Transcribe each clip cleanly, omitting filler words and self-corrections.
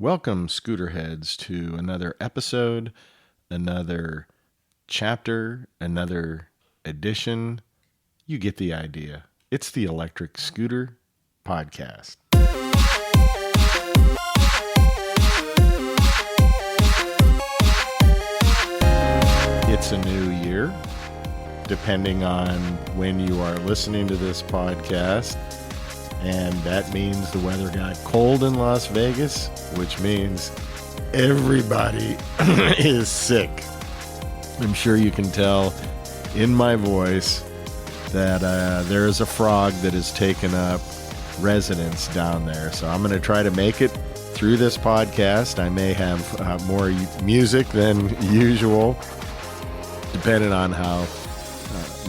Welcome, Scooterheads, to another episode, another chapter, another edition. You get the idea. It's the Electric Scooter Podcast. It's a new year, depending on when you are listening to this podcast. And that means the weather got cold in Las Vegas, which means everybody is sick. I'm sure you can tell in my voice that there is a frog that has taken up residence down there. So I'm going to try to make it through this podcast. I may have more music than usual, depending on how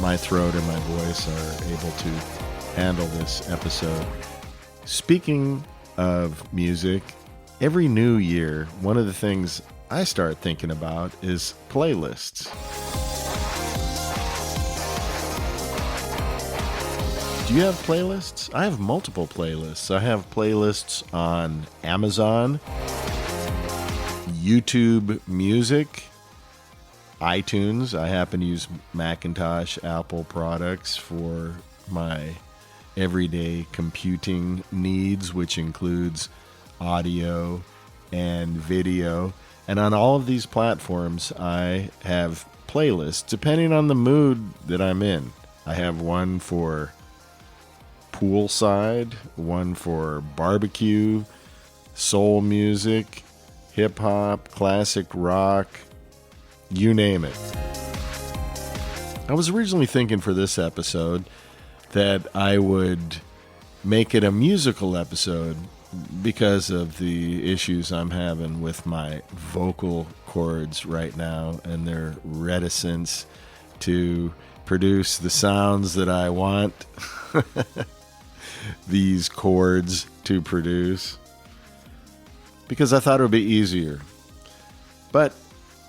my throat and my voice are able to handle this episode. Speaking of music, every new year, one of the things I start thinking about is playlists. Do you have playlists? I have multiple playlists. I have playlists on Amazon, YouTube Music, iTunes. I happen to use Macintosh, Apple products for my everyday computing needs, which includes audio and video. And on all of these platforms, I have playlists depending on the mood that I'm in. I have one for poolside, one for barbecue, soul music, hip hop, classic rock, you name it. I was originally thinking for this episode that I would make it a musical episode because of the issues I'm having with my vocal cords right now and their reticence to produce the sounds that I want these cords to produce, because I thought it would be easier. But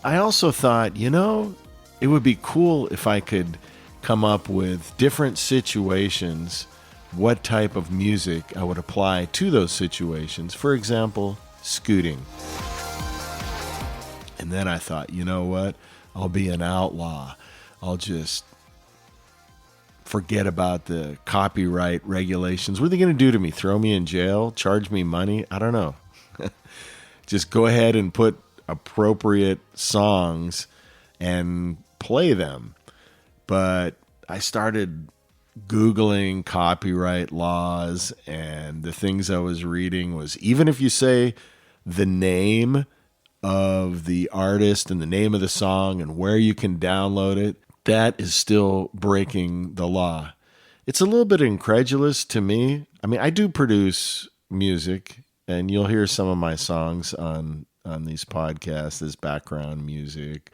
I also thought, it would be cool if I could come up with different situations, what type of music I would apply to those situations. For example, scooting. And then I thought, you know what? I'll be an outlaw. I'll just forget about the copyright regulations. What are they going to do to me? Throw me in jail? Charge me money? I don't know. Just go ahead and put appropriate songs and play them. But I started Googling copyright laws, and the things I was reading was, even if you say the name of the artist and the name of the song and where you can download it, that is still breaking the law. It's a little bit incredulous to me. I mean, I do produce music, and you'll hear some of my songs on these podcasts as background music.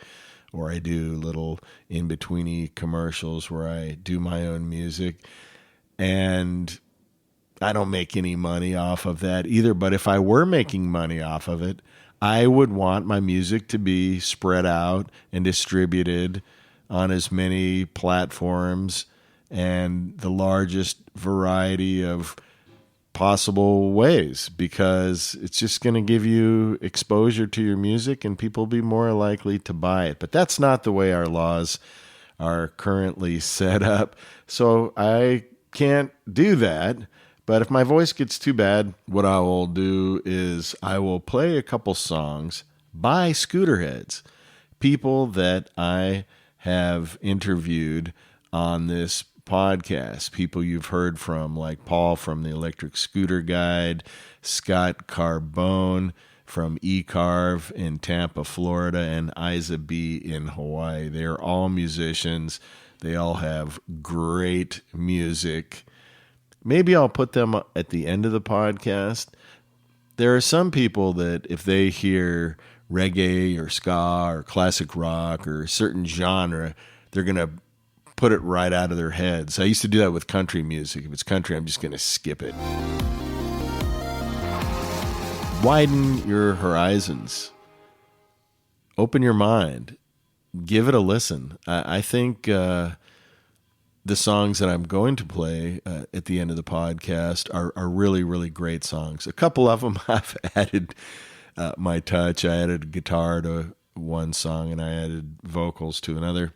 Or I do little in-betweeny commercials where I do my own music. And I don't make any money off of that either. But if I were making money off of it, I would want my music to be spread out and distributed on as many platforms and the largest variety of possible ways, because it's just going to give you exposure to your music and people will be more likely to buy it. But that's not the way our laws are currently set up. So I can't do that. But if my voice gets too bad, what I will do is I will play a couple songs by Scooterheads, people that I have interviewed on this podcast, people you've heard from, like Paul from the Electric Scooter Guide, Scott Carbone from eCarve in Tampa, Florida, and Isa B in Hawaii. They are all musicians. They all have great music. Maybe I'll put them at the end of the podcast. There are some people that if they hear reggae or ska or classic rock or a certain genre, they're going to put it right out of their heads. I used to do that with country music. If it's country, I'm just going to skip it. Widen your horizons. Open your mind. Give it a listen. I think the songs that I'm going to play at the end of the podcast are really, really great songs. A couple of them I've added my touch. I added guitar to one song and I added vocals to another.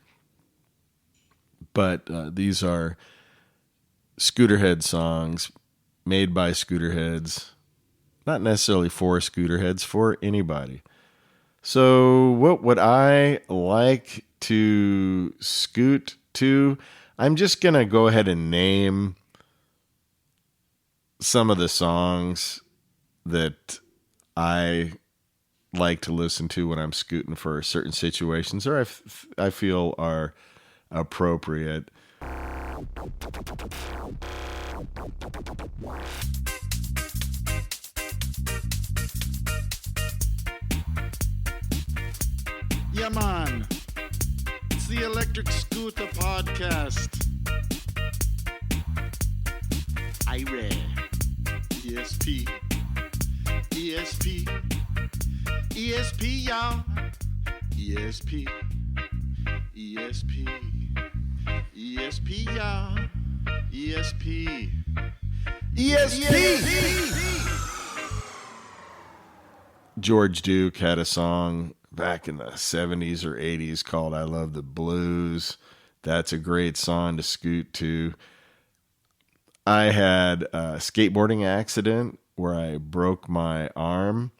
But these are Scooterhead songs made by Scooterheads, not necessarily for Scooterheads, for anybody. So what would I like to scoot to? I'm just going to go ahead and name some of the songs that I like to listen to when I'm scooting for certain situations, or I feel are appropriate. Yeah, man. It's the Electric Scooter Podcast. Ira. ESP. ESP. ESP, y'all. ESP. ESP. ESP, y'all. ESP. ESP. George Duke had a song back in the 70s or 80s called I Love the Blues. That's a great song to scoot to. I had a skateboarding accident where I broke my arm,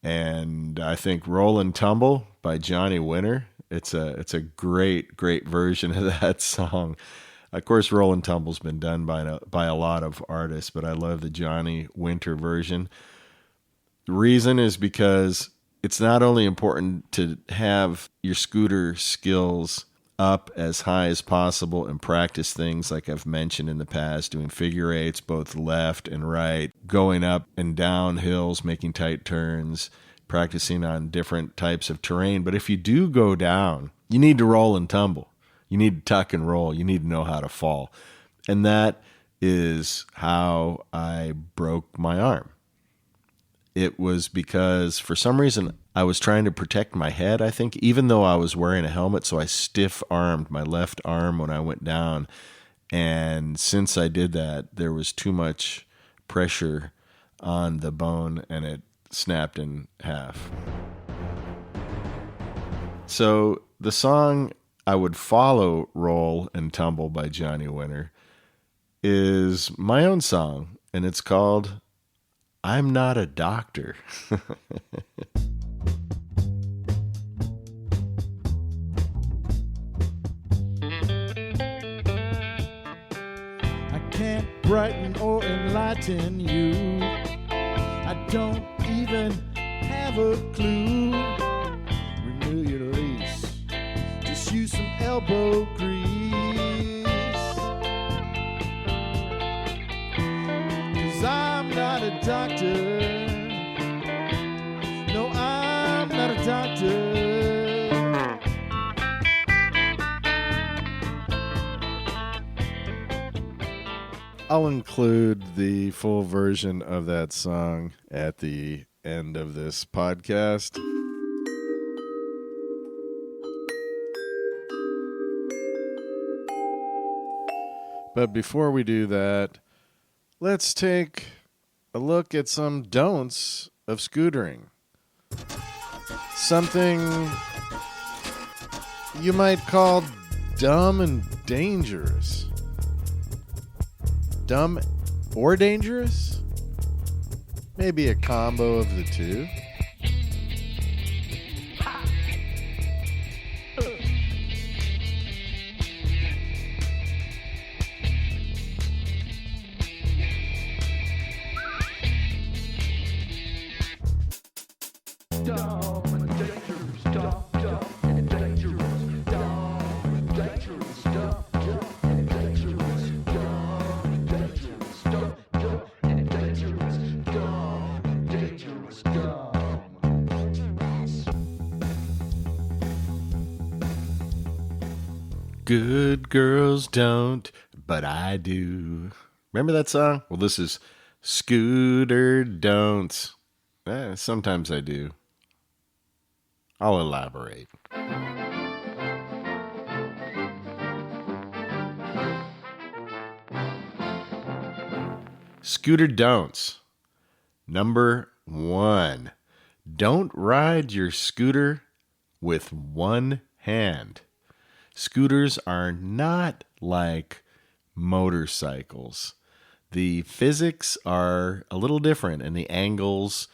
and I think Roll and Tumble by Johnny Winter. It's a great version of that song. Of course, Roll and Tumble's been done by a lot of artists, but I love the Johnny Winter version. The reason is because it's not only important to have your scooter skills up as high as possible and practice things like I've mentioned in the past, doing figure eights, both left and right, going up and down hills, making tight turns, practicing on different types of terrain. But if you do go down, you need to roll and tumble. You need to tuck and roll. You need to know how to fall. And that is how I broke my arm. It was because for some reason I was trying to protect my head, I think, even though I was wearing a helmet. So I stiff-armed my left arm when I went down. And since I did that, there was too much pressure on the bone and it snapped in half. So the song I would follow Roll and Tumble by Johnny Winter is my own song, and it's called I'm Not a Doctor. I can't brighten or enlighten you. I don't even have a clue. Renew your lease. Just use some elbow grease. 'Cause I'm not a doctor. No, I'm not a doctor. I'll include the full version of that song at the end of this podcast. But before we do that, let's take a look at some don'ts of scootering. Something you might call dumb and dangerous. Dumb or dangerous? Maybe a combo of the two. Good girls don't, but I do. Remember that song? Well, this is Scooter Don'ts. Sometimes I do. I'll elaborate. Scooter Don'ts. Number 1. Don't ride your scooter with one hand. Scooters are not like motorcycles. The physics are a little different, and the angles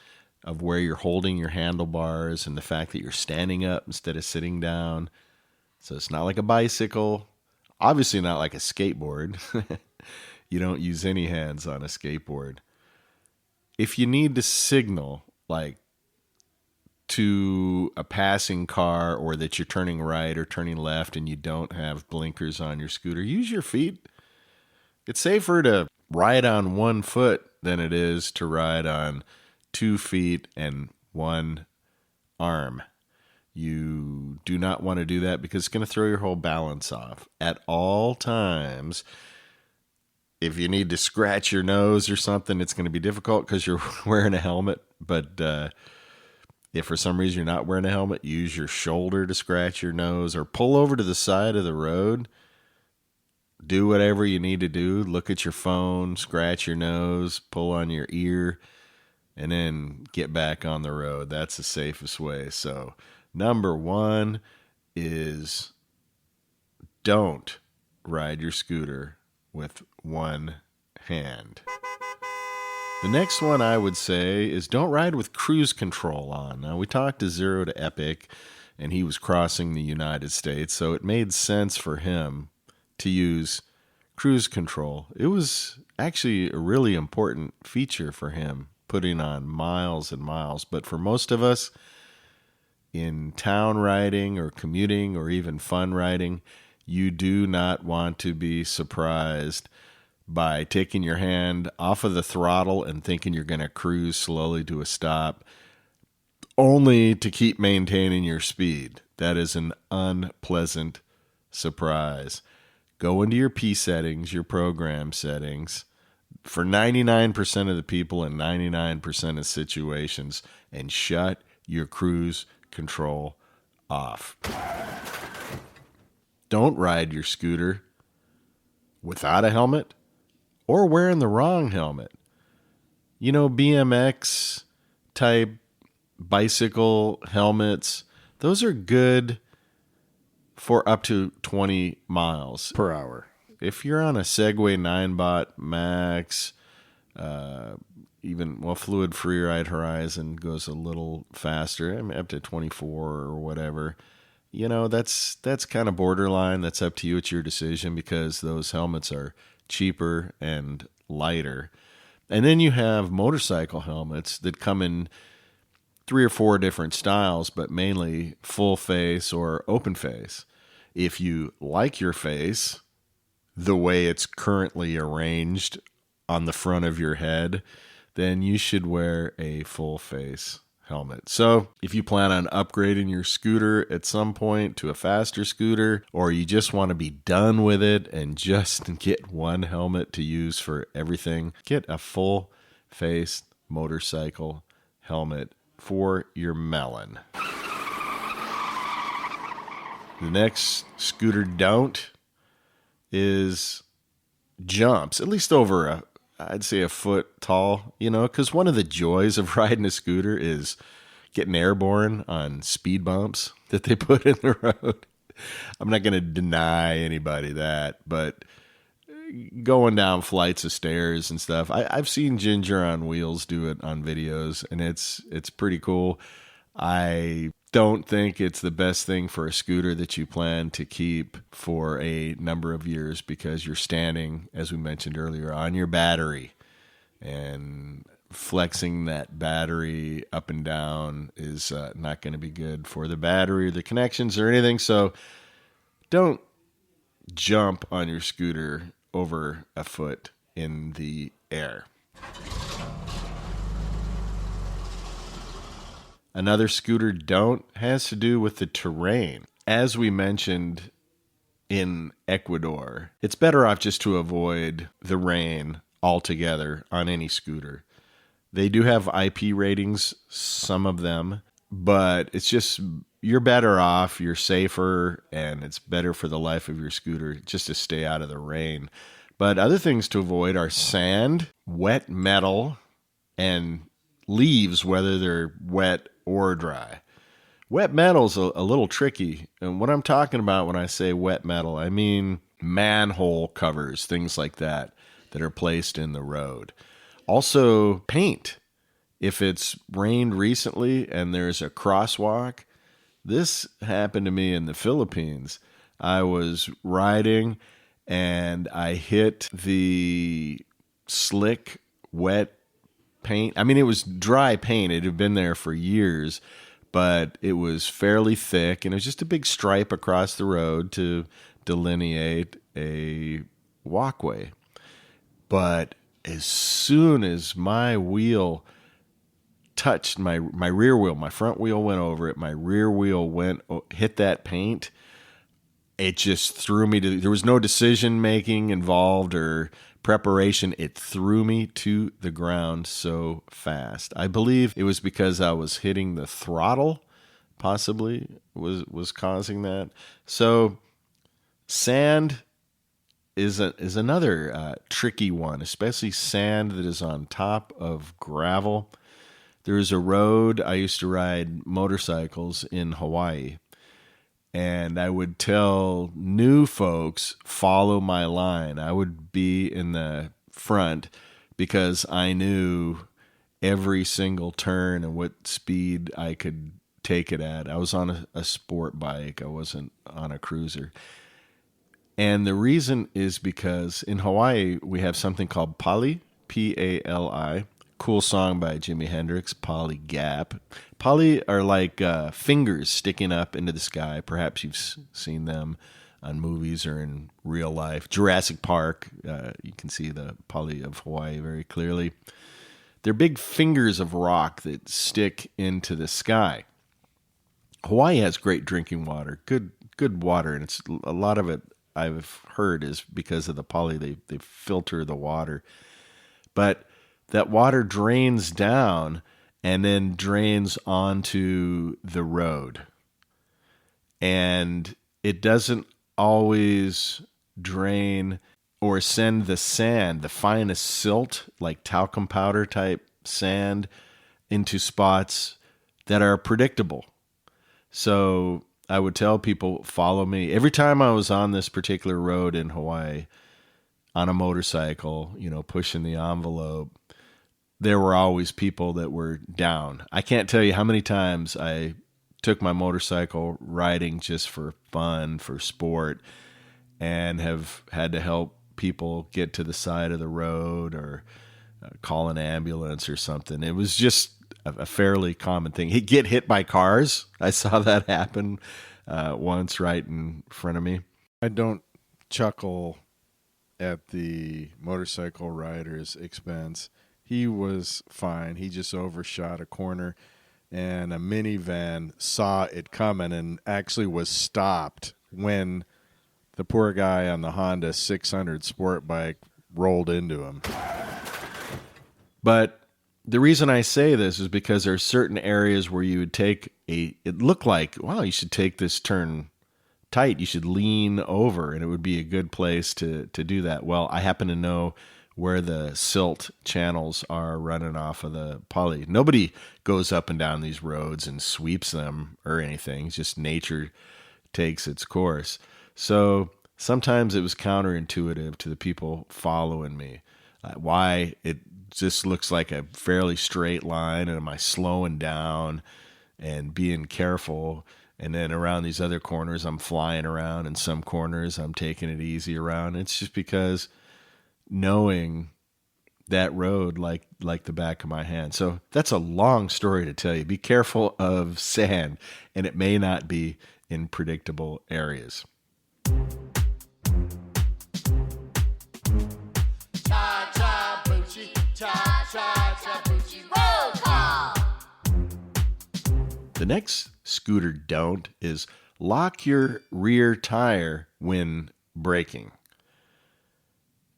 of where you're holding your handlebars and the fact that you're standing up instead of sitting down. So it's not like a bicycle. Obviously not like a skateboard. You don't use any hands on a skateboard. If you need to signal, like to a passing car or that you're turning right or turning left and you don't have blinkers on your scooter, use your feet. It's safer to ride on one foot than it is to ride on 2 feet and one arm. You do not want to do that because it's going to throw your whole balance off. At all times, if you need to scratch your nose or something, it's going to be difficult because you're wearing a helmet. But if for some reason you're not wearing a helmet, use your shoulder to scratch your nose or pull over to the side of the road. Do whatever you need to do. Look at your phone, scratch your nose, pull on your ear, and then get back on the road. That's the safest way. So number 1 is don't ride your scooter with one hand. The next one I would say is don't ride with cruise control on. Now, we talked to Zero to Epic, and he was crossing the United States, so it made sense for him to use cruise control. It was actually a really important feature for him, putting on miles and miles. But for most of us, in town riding or commuting or even fun riding, you do not want to be surprised by taking your hand off of the throttle and thinking you're going to cruise slowly to a stop, only to keep maintaining your speed. That is an unpleasant surprise. Go into your P settings, your program settings, for 99% of the people in 99% of situations, and shut your cruise control off. Don't ride your scooter without a helmet or wearing the wrong helmet. You know, BMX type bicycle helmets, those are good for up to 20 miles per hour. If you're on a Segway 9bot Max, Fluid Freeride Horizon goes a little faster, up to 24 or whatever. You know, that's kind of borderline. That's up to you. It's your decision because those helmets are cheaper and lighter. And then you have motorcycle helmets that come in 3 or 4 different styles, but mainly full face or open face. If you like your face the way it's currently arranged on the front of your head, then you should wear a full face helmet. So if you plan on upgrading your scooter at some point to a faster scooter, or you just want to be done with it and just get one helmet to use for everything, get a full face motorcycle helmet for your melon. The next scooter don't is jumps, at least over I'd say a foot tall, because one of the joys of riding a scooter is getting airborne on speed bumps that they put in the road. I'm not going to deny anybody that, but going down flights of stairs and stuff, I've seen Ginger on Wheels do it on videos, and it's pretty cool. I don't think it's the best thing for a scooter that you plan to keep for a number of years because you're standing, as we mentioned earlier, on your battery, and flexing that battery up and down is not going to be good for the battery or the connections or anything. So don't jump on your scooter over a foot in the air. Another scooter don't has to do with the terrain. As we mentioned in Ecuador, it's better off just to avoid the rain altogether on any scooter. They do have IP ratings, some of them, but it's just you're better off, you're safer, and it's better for the life of your scooter just to stay out of the rain. But other things to avoid are sand, wet metal, and leaves, whether they're wet or dry. Wet metal's a little tricky. And what I'm talking about when I say wet metal, I mean manhole covers, things like that are placed in the road. Also, paint. If it's rained recently and there's a crosswalk, this happened to me in the Philippines. I was riding and I hit the slick, wet paint. I mean, it was dry paint. It had been there for years, but it was fairly thick, and it was just a big stripe across the road to delineate a walkway. But as soon as my wheel touched my rear wheel, my front wheel went over it, my rear wheel hit that paint, it just threw me there was no decision making involved or preparation. It threw me to the ground so fast. I believe it was because I was hitting the throttle, possibly was causing that. So sand is another tricky one, especially sand that is on top of gravel. There's a road, I used to ride motorcycles in Hawaii, and I would tell new folks, follow my line. I would be in the front because I knew every single turn and what speed I could take it at. I was on a sport bike. I wasn't on a cruiser. And the reason is because in Hawaii, we have something called pali, P-A-L-I. Cool song by Jimi Hendrix, Pali Gap. Pali are like fingers sticking up into the sky. Perhaps you've seen them on movies or in real life. Jurassic Park, you can see the Pali of Hawaii very clearly. They're big fingers of rock that stick into the sky. Hawaii has great drinking water, good water, and it's a lot of it I've heard is because of the pali. They filter the water. But that water drains down and then drains onto the road. And it doesn't always drain or send the sand, the finest silt, like talcum powder type sand, into spots that are predictable. So I would tell people, follow me. Every time I was on this particular road in Hawaii on a motorcycle, pushing the envelope, there were always people that were down. I can't tell you how many times I took my motorcycle riding just for fun, for sport, and have had to help people get to the side of the road or call an ambulance or something. It was just a fairly common thing. He'd get hit by cars. I saw that happen once right in front of me. I don't chuckle at the motorcycle rider's expense. He was fine. He just overshot a corner, and a minivan saw it coming and actually was stopped when the poor guy on the Honda 600 sport bike rolled into him. But the reason I say this is because there are certain areas where you would it looked like, wow, you should take this turn tight. You should lean over, and it would be a good place to do that. Well, I happen to know where the silt channels are running off of the pali. Nobody goes up and down these roads and sweeps them or anything. It's just nature takes its course. So sometimes it was counterintuitive to the people following me. Why it just looks like a fairly straight line, and am I slowing down and being careful? And then around these other corners, I'm flying around, and some corners I'm taking it easy around. It's just because knowing that road like the back of my hand. So that's a long story to tell you. Be careful of sand, and it may not be in predictable areas. The next scooter don't is lock your rear tire when braking.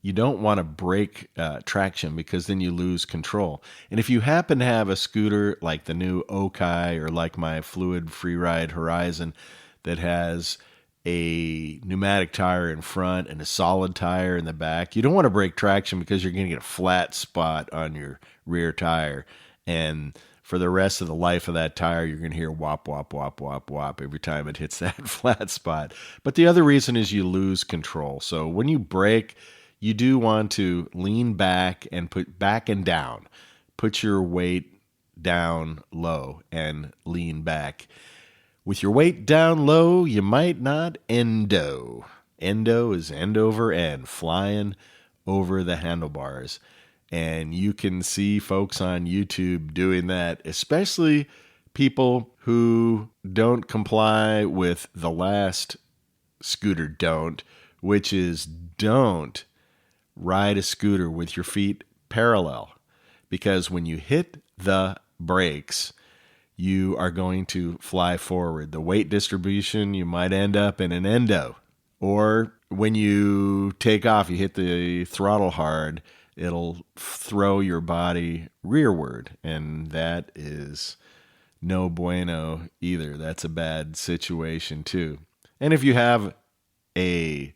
You don't want to brake traction because then you lose control. And if you happen to have a scooter like the new Okai or like my Fluid Freeride Horizon that has a pneumatic tire in front and a solid tire in the back, you don't want to brake traction because you're going to get a flat spot on your rear tire. And for the rest of the life of that tire, you're going to hear whop, whop, whop, whop, whop every time it hits that flat spot. But the other reason is you lose control. So when you brake, you do want to lean back and put back and down. Put your weight down low and lean back. With your weight down low, you might not endo. Endo is end over end, flying over the handlebars. And you can see folks on YouTube doing that, especially people who don't comply with the last scooter don't, which is don't ride a scooter with your feet parallel. Because when you hit the brakes, you are going to fly forward. The weight distribution, you might end up in an endo. Or when you take off, you hit the throttle hard, it'll throw your body rearward, and that is no bueno either. That's a bad situation too. And if you have a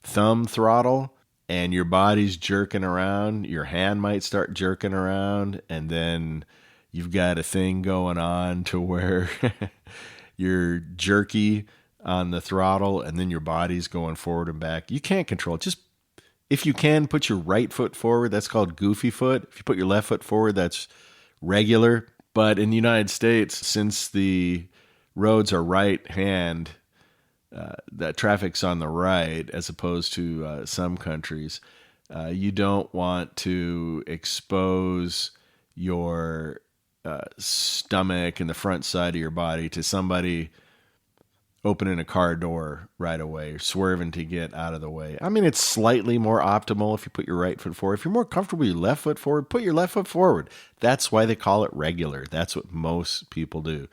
thumb throttle and your body's jerking around, your hand might start jerking around, and then you've got a thing going on to where you're jerky on the throttle and then your body's going forward and back. You can't control it. Just if you can, put your right foot forward. That's called goofy foot. If you put your left foot forward, that's regular. But in the United States, since the roads are right hand, that traffic's on the right as opposed to some countries, you don't want to expose your stomach and the front side of your body to somebody opening a car door right away, or swerving to get out of the way. I mean, it's slightly more optimal if you put your right foot forward. If you're more comfortable with your left foot forward, put your left foot forward. That's why they call it regular. That's what most people do.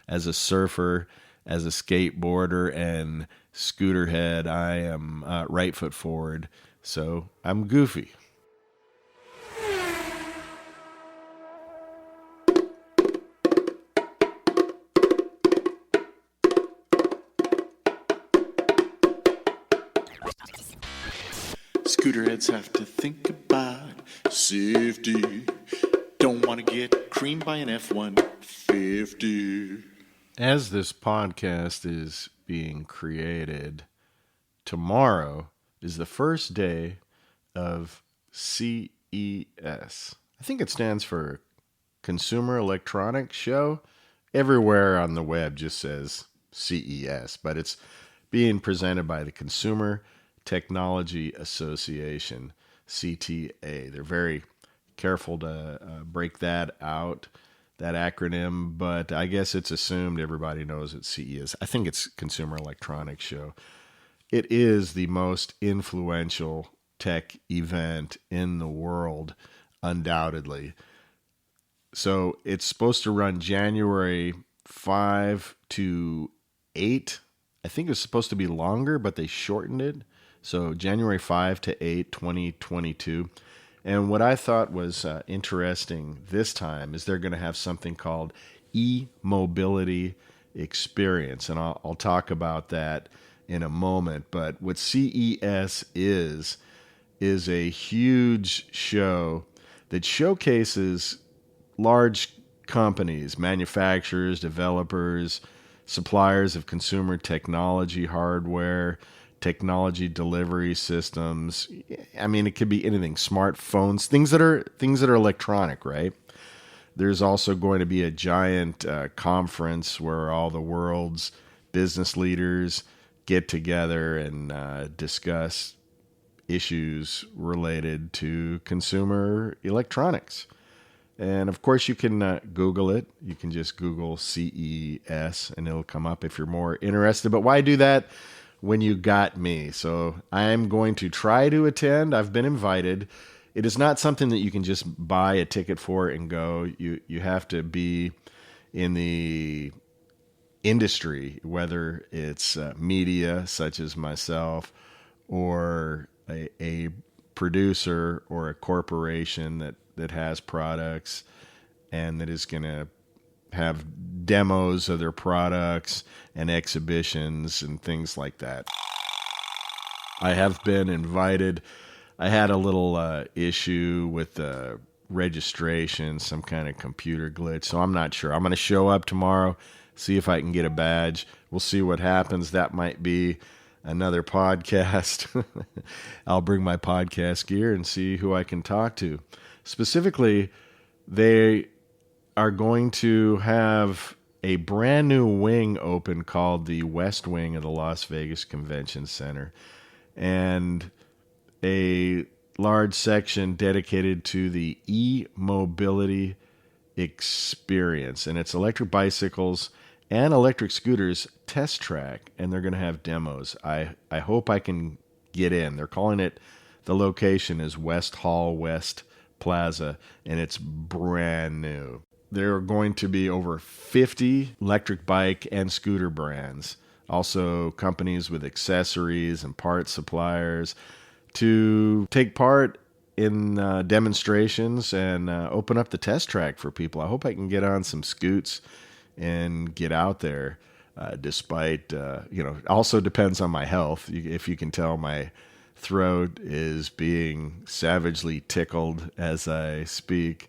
As a surfer, as a skateboarder, and scooter head, I am right foot forward. So I'm goofy. Scooterheads have to think about safety. Don't want to get creamed by an F-150. As this podcast is being created, tomorrow is the first day of CES. I think it stands for Consumer Electronics Show. Everywhere on the web just says CES, but it's being presented by the Consumer Technology Association, CTA. They're very careful to break that out, that acronym, but I guess it's assumed everybody knows it's CES. I think it's Consumer Electronics Show. It is the most influential tech event in the world, undoubtedly. So it's supposed to run January 5 to 8. I think it was supposed to be longer, but they shortened it. So January 5 to 8, 2022. And what I thought was interesting this time is they're going to have something called e-mobility experience. And I'll talk about that in a moment. But what CES is a huge show that showcases large companies, manufacturers, developers, suppliers of consumer technology hardware, technology delivery systems. I mean, it could be anything, smartphones, things that are electronic, right? There's also going to be a giant conference where all the world's business leaders get together and discuss issues related to consumer electronics. And of course, you can Google it. You can just Google CES and it'll come up if you're more interested. But why do that when you got me? So I'm going to try to attend. I've been invited. It is not something that you can just buy a ticket for and go. You have to be in the industry, whether it's media such as myself or a producer or a corporation that has products and that is going to have demos of their products and exhibitions and things like that. I have been invited. I had a little issue with the registration, some kind of computer glitch. So I'm not sure. I'm going to show up tomorrow, see if I can get a badge. We'll see what happens. That might be another podcast. I'll bring my podcast gear and see who I can talk to. Specifically, they are going to have a brand new wing open called the West Wing of the Las Vegas Convention Center, and a large section dedicated to the e-mobility experience. And it's electric bicycles and electric scooters test track, and they're going to have demos. I hope I can get in. They're calling it, the location is West Hall West Plaza, and it's brand new. There are going to be over 50 electric bike and scooter brands, also companies with accessories and parts suppliers, to take part in demonstrations and open up the test track for people. I hope I can get on some scoots and get out there, despite, also depends on my health. If you can tell, my throat is being savagely tickled as I speak.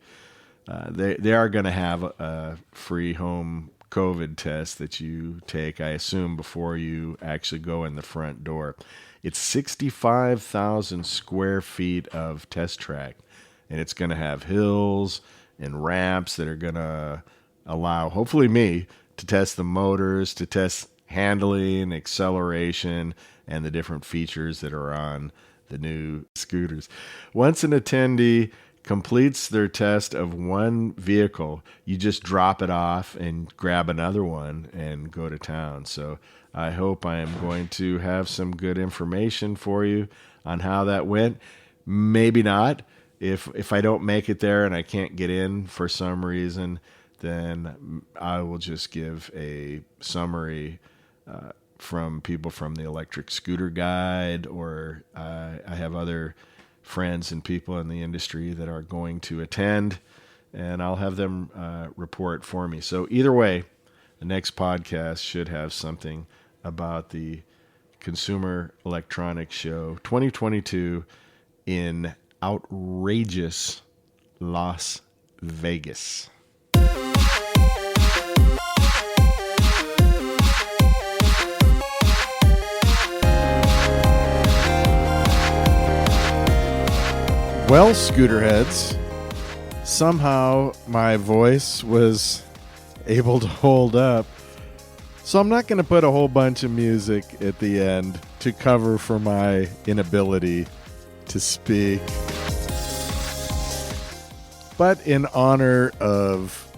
They are going to have a free home COVID test that you take, I assume, before you actually go in the front door. It's 65,000 square feet of test track, and it's going to have hills and ramps that are going to allow, hopefully me, to test the motors, to test handling, acceleration, and the different features that are on the new scooters. Once an attendee completes their test of one vehicle, you just drop it off and grab another one and go to town. So I hope I am going to have some good information for you on how that went. Maybe not. If I don't make it there and I can't get in for some reason, then I will just give a summary from people from the Electric Scooter Guide, or I have other friends and people in the industry that are going to attend, and I'll have them report for me. So either way, the next podcast should have something about the Consumer Electronics Show 2022 in outrageous Las Vegas. Well, Scooterheads, somehow my voice was able to hold up. So I'm not going to put a whole bunch of music at the end to cover for my inability to speak. But in honor of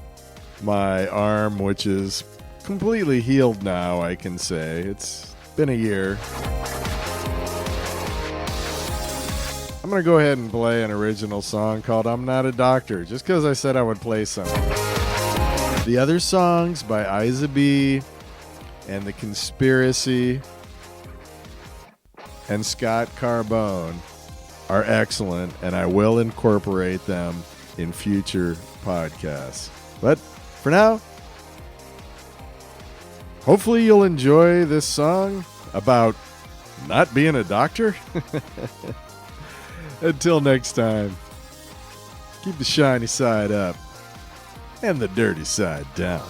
my arm, which is completely healed now, I can say. It's been a year. I'm going to go ahead and play an original song called I'm Not a Doctor, just because I said I would play something. The other songs by Isa B and The Conspiracy and Scott Carbone are excellent, and I will incorporate them in future podcasts. But for now, hopefully you'll enjoy this song about not being a doctor. Until next time, keep the shiny side up and the dirty side down.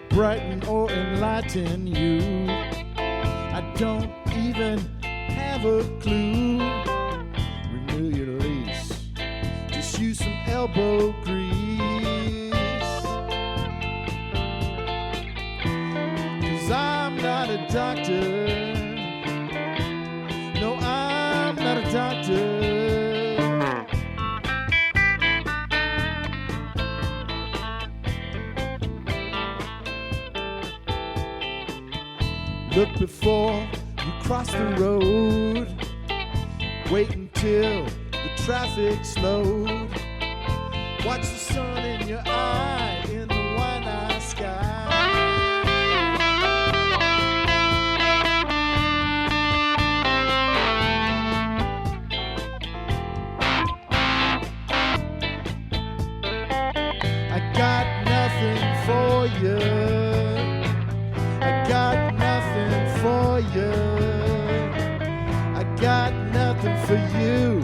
Brighten or enlighten you. I don't even have a clue. Renew your lease. Just use some elbow grease. 'Cause I'm not a doctor. No, I'm not a doctor. Look before you cross the road. Wait until the traffic's slowed. Watch the sun in your eye in the wide-eyed sky. you.